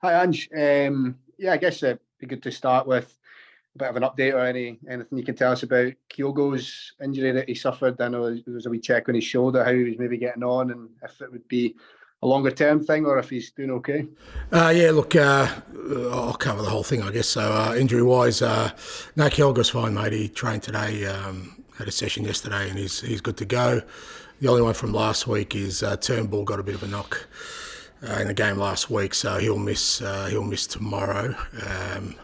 Hi, Ange. Yeah, I guess it'd be good to start with a bit of an update or anything you can tell us about Kyogo's injury that he suffered. I know there was a wee check on his shoulder, how he was maybe getting on, and if it would be a longer term thing or if he's doing okay. Yeah, look, I'll cover the whole thing, I guess. So, injury wise, no, Kyogo's fine, mate. He trained today, had a session yesterday, and he's good to go. The only one from last week is Turnbull got a bit of a knock in the game last week, so he'll miss tomorrow, and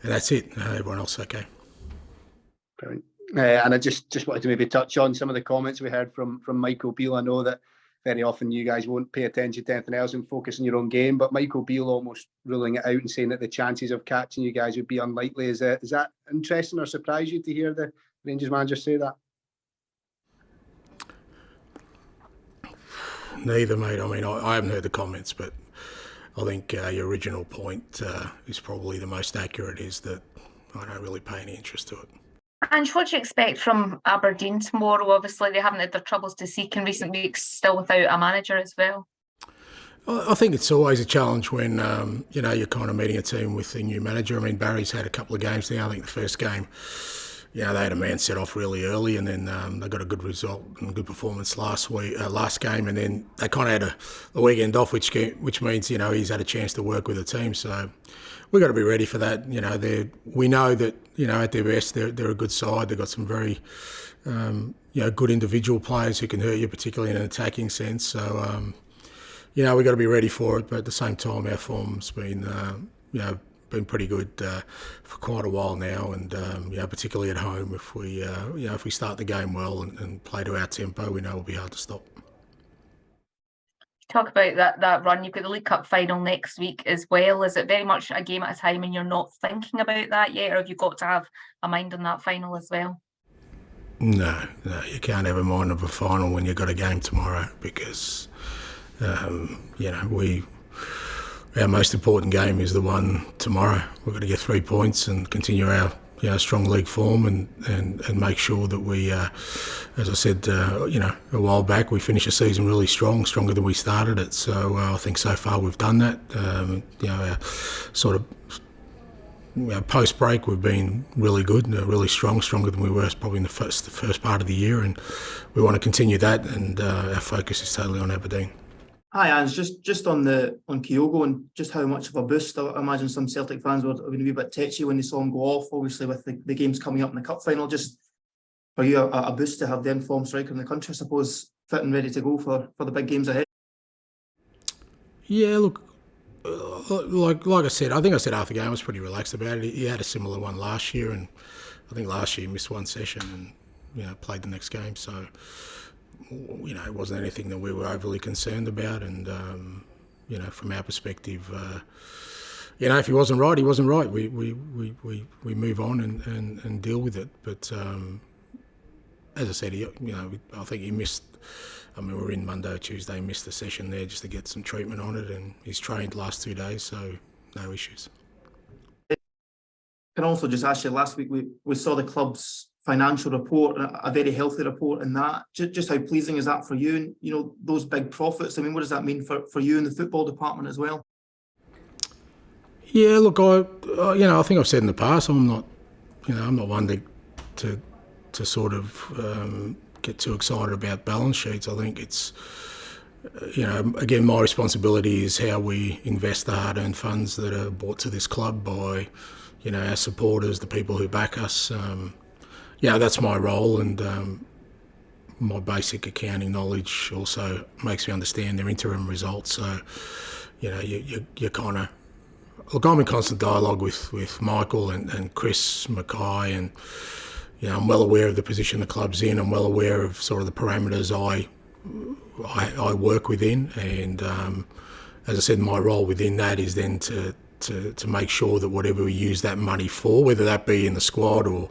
that's it. Everyone else okay. Brilliant. And I just wanted to maybe touch on some of the comments we heard from Michael Beale. I know that very often you guys won't pay attention to anything else and focus on your own game, but Michael Beale almost ruling it out and saying that the chances of catching you guys would be unlikely. Is that interesting or surprise you to hear the Rangers manager say that? Neither, mate. I mean, I haven't heard the comments, but I think your original point is probably the most accurate, is that I don't really pay any interest to it. Ange, what do you expect from Aberdeen tomorrow? Obviously, they haven't had their troubles to seek in recent weeks, still without a manager as well. I think it's always a challenge when you're kind of meeting a team with a new manager. I mean, Barry's had a couple of games now. I think the first game, they had a man set off really early, and then they got a good result and a good performance last game, and then they kind of had a weekend off, which means he's had a chance to work with the team. So we've got to be ready for that. We know that at their best they're a good side. They've got some very good individual players who can hurt you, particularly in an attacking sense. So we've got to be ready for it. But at the same time, our form's been pretty good for quite a while now, and particularly at home, if we start the game well and play to our tempo, we know it'll be hard to stop. Talk about that run. You've got the League Cup final next week as well. Is it very much a game at a time and you're not thinking about that yet, or have you got to have a mind on that final as well? No, you can't have a mind of a final when you've got a game tomorrow, because our most important game is the one tomorrow. We've got to get 3 points and continue our strong league form and make sure that we, as I said, a while back, we finish a season really stronger than we started it. So I think so far we've done that. Post break we've been really good, really stronger than we were probably in the first part of the year, and we want to continue that. And our focus is totally on Aberdeen. Hi, Ange. Just on Kyogo and just how much of a boost. I imagine some Celtic fans were going to be a bit tetchy when they saw him go off, obviously with the games coming up in the cup final. Just for you, a boost to have the informed striker in the country, I suppose, fit and ready to go for the big games ahead. Yeah, look, like I said, I think I said after the game I was pretty relaxed about it. He had a similar one last year, and I think last year he missed one session and played the next game. So it wasn't anything that we were overly concerned about, and from our perspective, if he wasn't right, he wasn't right. We move on and deal with it. But as I said, I think he missed. I mean, we were in Monday or Tuesday. He missed the session there just to get some treatment on it, and he's trained the last 2 days, so no issues. Can I also just ask you, last week we saw the club's financial report, a very healthy report in that. Just how pleasing is that for you? And those big profits. I mean, what does that mean for you in the football department as well? Yeah, look, I think I've said in the past, I'm not one to sort of get too excited about balance sheets. I think it's, again, my responsibility is how we invest the hard-earned funds that are brought to this club by, our supporters, the people who back us. That's my role, and my basic accounting knowledge also makes me understand their interim results. So, you kind of look. I'm in constant dialogue with Michael and Chris Mackay, and I'm well aware of the position the club's in. I'm well aware of sort of the parameters I work within, and as I said, my role within that is then to make sure that whatever we use that money for, whether that be in the squad or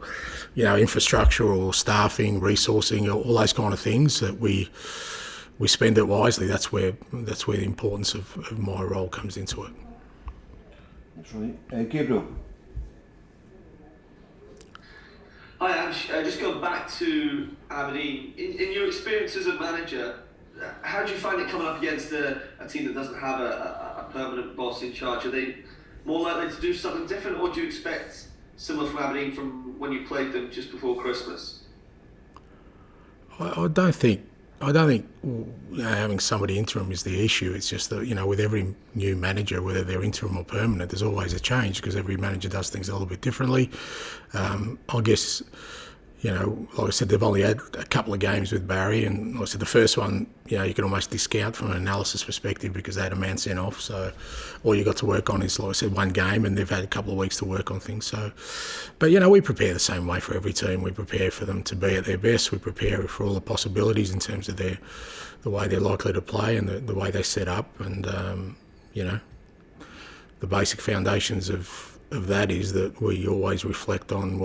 infrastructure or staffing, resourcing, all those kind of things, that we spend it wisely. That's where the importance of my role comes into it. That's right. Gabriel. Hi Ange, just going back to Aberdeen, in your experience as a manager, how do you find it coming up against a team that doesn't have a permanent boss in charge, are they more likely to do something different, or do you expect similar from Aberdeen from when you played them just before Christmas? I don't think having somebody interim is the issue. It's just that, with every new manager, whether they're interim or permanent, there's always a change because every manager does things a little bit differently. I guess, like I said, they've only had a couple of games with Barry, and like I said, the first one, you can almost discount from an analysis perspective because they had a man sent off. So all you got to work on is, like I said, one game, and they've had a couple of weeks to work on things. So, but we prepare the same way for every team. We prepare for them to be at their best. We prepare for all the possibilities in terms of the way they're likely to play and the way they set up, and the basic foundations of that is that we always reflect on,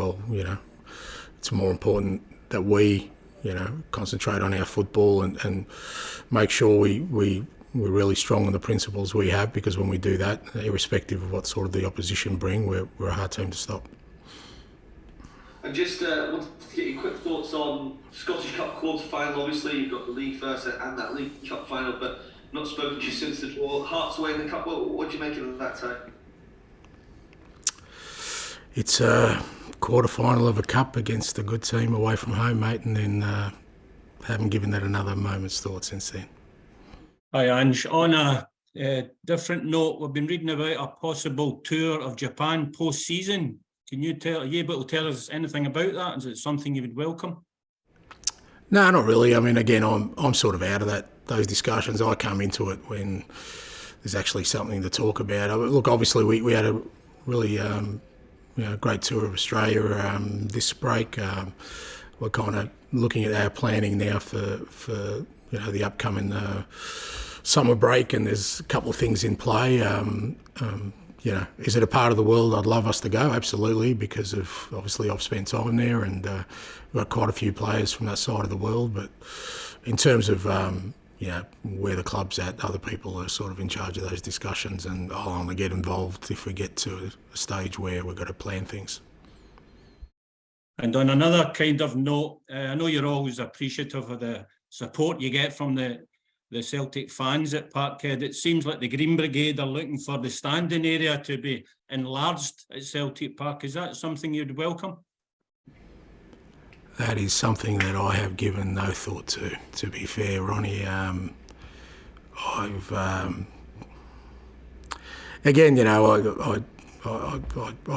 it's more important that we, concentrate on our football and make sure we're really strong on the principles we have, because when we do that, irrespective of what sort of the opposition bring, we're a hard team to stop. And just wanted to get your quick thoughts on Scottish Cup quarter-final. Obviously, you've got the league first and that League Cup final, but not spoken to you since the draw. Hearts away in the Cup. What do you make of that, Ty? It's a quarter-final of a cup against a good team away from home, mate, and then haven't given that another moment's thought since then. Hi, Ange. On a different note, we've been reading about a possible tour of Japan post-season. Are you able to tell us anything about that? Is it something you would welcome? No, not really. I mean, again, I'm sort of out of those discussions. I come into it when there's actually something to talk about. Look, obviously, we had a really great tour of Australia this break. We're kind of looking at our planning now for the upcoming summer break, and there's a couple of things in play. Is it a part of the world I'd love us to go? Absolutely, because of obviously I've spent time there, and we've got quite a few players from that side of the world. But in terms of where the club's at, other people are sort of in charge of those discussions, and I'll only get involved if we get to a stage where we've got to plan things. And on another kind of note, I know you're always appreciative of the support you get from the Celtic fans at Parkhead. It seems like the Green Brigade are looking for the standing area to be enlarged at Celtic Park. Is that something you'd welcome? That is something that I have given no thought to be fair, Ronnie. I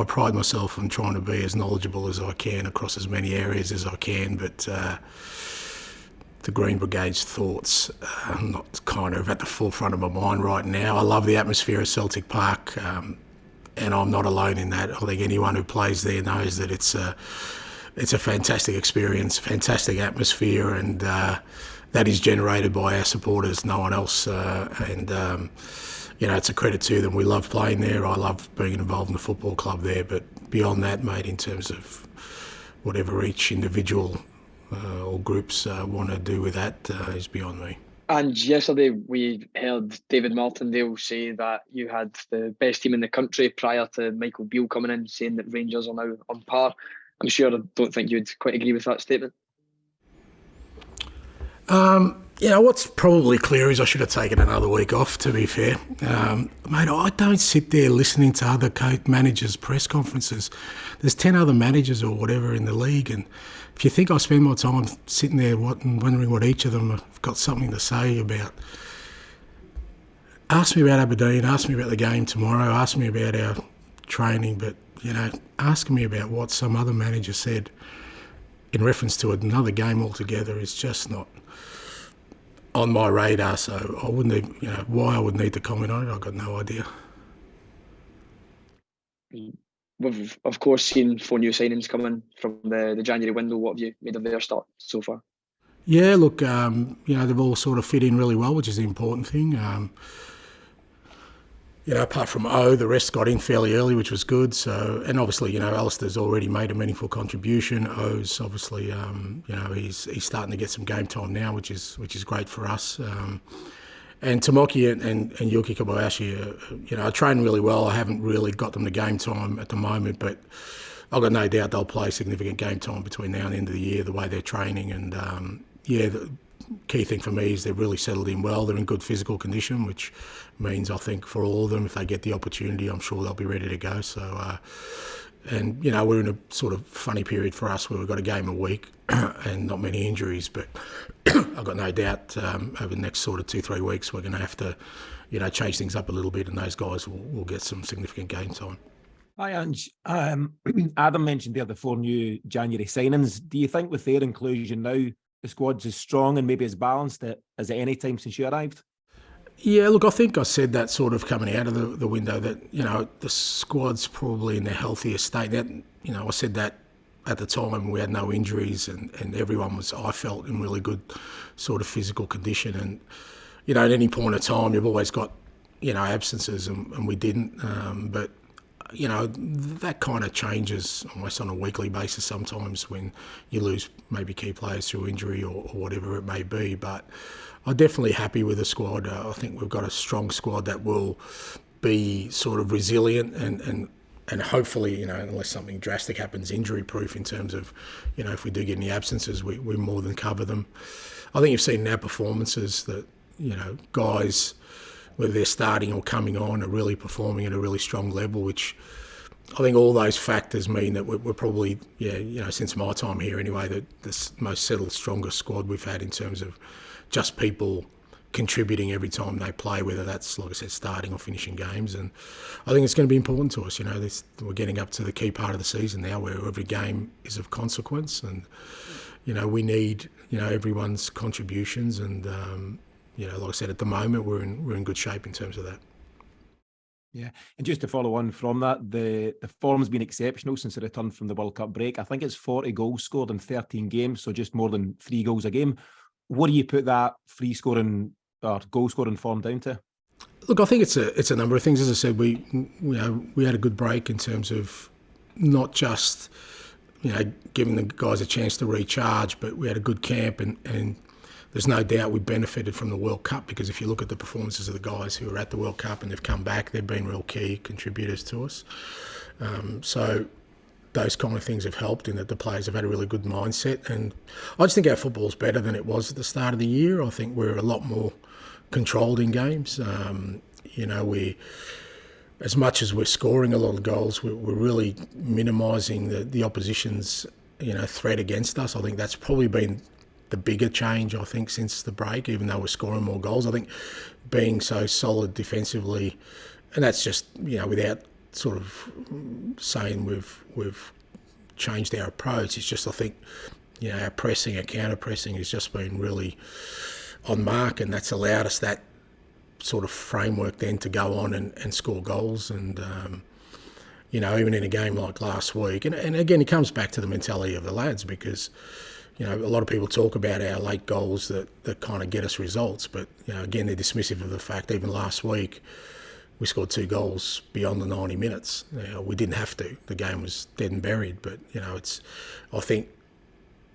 pride myself on trying to be as knowledgeable as I can across as many areas as I can, but the Green Brigade's thoughts are not kind of at the forefront of my mind right now. I love the atmosphere at Celtic Park, and I'm not alone in that. I think anyone who plays there knows that it's a fantastic experience, fantastic atmosphere, and that is generated by our supporters, no one else. It's a credit to them. We love playing there. I love being involved in the football club there. But beyond that, mate, in terms of whatever each individual or groups want to do with that is beyond me. And yesterday we heard David Martindale say that you had the best team in the country prior to Michael Beale coming in, saying that Rangers are now on par. I'm sure I don't think you'd quite agree with that statement. What's probably clear is I should have taken another week off, to be fair. Mate, I don't sit there listening to other managers' press conferences. There's 10 other managers or whatever in the league, and if you think I spend my time sitting there wondering what each of them have got something to say about, ask me about Aberdeen, ask me about the game tomorrow, ask me about our training, but asking me about what some other manager said in reference to another game altogether is just not on my radar. So I wouldn't, why I would need to comment on it, I've got no idea. We've, of course, seen 4 new signings coming from the January window. What have you made of their start so far? Yeah, look, they've all sort of fit in really well, which is the important thing. Apart from the rest got in fairly early, which was good. So, and obviously, Alistair's already made a meaningful contribution. O's obviously, he's starting to get some game time now, which is great for us. And Tomoki and Yuki Kobayashi, are training really well. I haven't really got them to game time at the moment, but I've got no doubt they'll play significant game time between now and the end of the year, the way they're training. And key thing for me is they've really settled in well. They're in good physical condition, which means I think for all of them, if they get the opportunity, I'm sure they'll be ready to go. So, and we're in a sort of funny period for us where we've got a game a week and not many injuries, but I've got no doubt over the next sort of 2-3 weeks we're going to have to, change things up a little bit, and those guys will get some significant game time. Hi, Ange. Adam mentioned there the 4 new January signings. Do you think with their inclusion now, the squad's as strong and maybe as balanced as at any time since you arrived? Yeah, look, I think I said that sort of coming out of the window that, the squad's probably in their healthiest state. That, I said that at the time we had no injuries and everyone was, I felt, in really good sort of physical condition. And, at any point of time, you've always got, absences and we didn't. But, that kind of changes almost on a weekly basis sometimes when you lose maybe key players through injury or whatever it may be. But I'm definitely happy with the squad. I think we've got a strong squad that will be sort of resilient and hopefully, unless something drastic happens, injury-proof in terms of, if we do get any absences, we more than cover them. I think you've seen in our performances that, guys, whether they're starting or coming on, are really performing at a really strong level, which I think all those factors mean that we're probably, since my time here anyway, the most settled, strongest squad we've had in terms of just people contributing every time they play, whether that's, like I said, starting or finishing games. And I think it's going to be important to us. We're getting up to the key part of the season now where every game is of consequence, and we need everyone's contributions. And like I said, at the moment we're in good shape in terms of that. Yeah, and just to follow on from that, the form's been exceptional since the return from the World Cup break. I think it's 40 goals scored in 13 games, so just more than 3 goals a game. What do you put that free scoring or goal scoring form down to? Look, I think it's a number of things. As I said, we had a good break in terms of not just giving the guys a chance to recharge, but we had a good camp and there's no doubt we benefited from the World Cup, because if you look at the performances of the guys who were at the World Cup and they've come back, they've been real key contributors to us. So those kind of things have helped in that the players have had a really good mindset. And I just think our football's better than it was at the start of the year. I think we're a lot more controlled in games. As much as we're scoring a lot of goals, we're really minimising the opposition's threat against us. I think that's probably been the bigger change, I think, since the break, even though we're scoring more goals. I think being so solid defensively, and that's just, without sort of saying we've changed our approach, it's just, I think, our pressing, our counter-pressing has just been really on mark, and that's allowed us that sort of framework then to go on and score goals. And, even in a game like last week, and again, it comes back to the mentality of the lads, because a lot of people talk about our late goals that kind of get us results, but again, they're dismissive of the fact even last week we scored 2 goals beyond the 90 minutes. We didn't have to. The game was dead and buried. But I think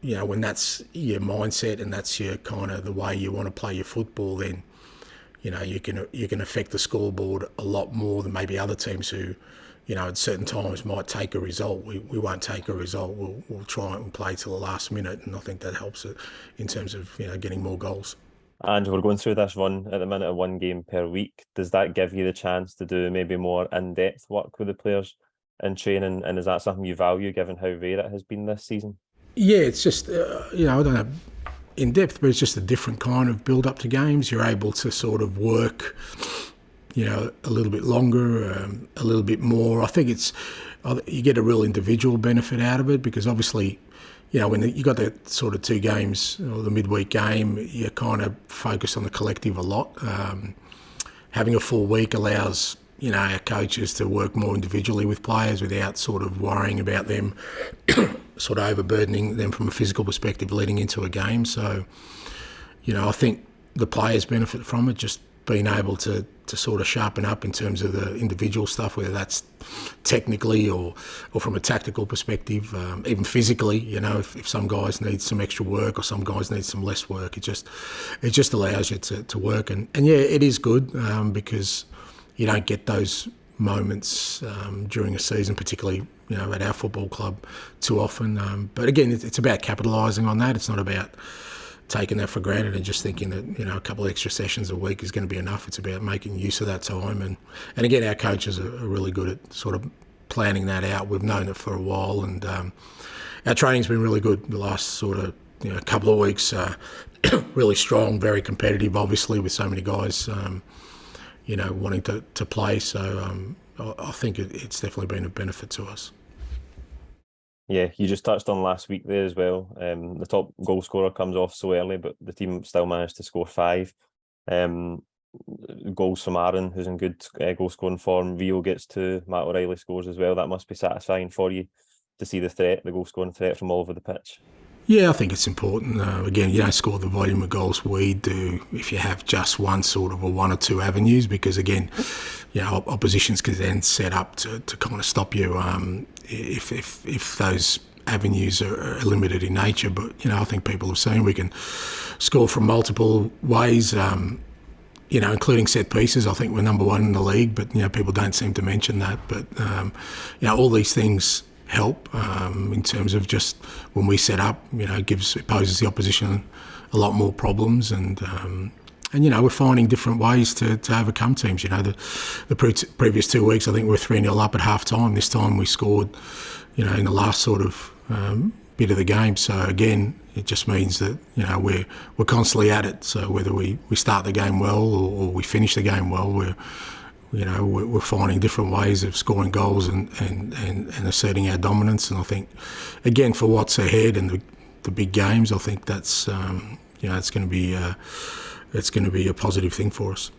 when that's your mindset and that's your kind of the way you want to play your football, then you can affect the scoreboard a lot more than maybe other teams who at certain times might take a result. We won't take a result. We'll try and play till the last minute, and I think that helps it in terms of getting more goals. And we're going through this run at the minute of 1 game per week. Does that give you the chance to do maybe more in-depth work with the players in training, and is that something you value given how rare it has been this season? Yeah, it's just I don't have in-depth, but it's just a different kind of build-up to games. You're able to sort of work a little bit longer, a little bit more. I think you get a real individual benefit out of it, because obviously, when you got that sort of 2 games or the midweek game, you kind of focus on the collective a lot. Having a full week allows, our coaches to work more individually with players without sort of worrying about them, sort of overburdening them from a physical perspective leading into a game. So, I think the players benefit from it, just being able to sort of sharpen up in terms of the individual stuff, whether that's technically or from a tactical perspective, even physically. If some guys need some extra work or some guys need some less work, it just allows you to work. And yeah, it is good because you don't get those moments during a season, particularly at our football club, too often. But again, it's about capitalising on that. It's not about taking that for granted and just thinking that, you know, a couple of extra sessions a week is going to be enough. It's about making use of that time. And again, our coaches are really good at sort of planning that out. We've known it for a while, and our training's been really good the last sort of, you know, couple of weeks. Really strong, very competitive, obviously, with so many guys, you know, wanting to play. So I think it's definitely been a benefit to us. Yeah, you just touched on last week there as well. The top goal scorer comes off so early, but the team still managed to score 5. Goals from Aaron, who's in good goal scoring form. Rio gets 2. Matt O'Reilly scores as well. That must be satisfying for you to see the goal scoring threat from all over the pitch. Yeah, I think it's important. Again, you don't score the volume of goals we do if you have just one or two avenues, because again, you know, oppositions can then set up to kind of stop you if those avenues are limited in nature. But, you know, I think people have seen we can score from multiple ways, you know, including set pieces. I think we're number 1 in the league, but, you know, people don't seem to mention that. But, you know, all these things help in terms of just when we set up, you know, it poses the opposition a lot more problems, and you know, we're finding different ways to overcome teams. You know, the previous 2 weeks, I think we were 3-0 up at half time. This time we scored, you know, in the last sort of bit of the game. So again, it just means that, you know, we're constantly at it. So whether we start the game well or we finish the game well, we're finding different ways of scoring goals and asserting our dominance. And I think, again, for what's ahead and the big games, I think that's you know, it's going to be a positive thing for us.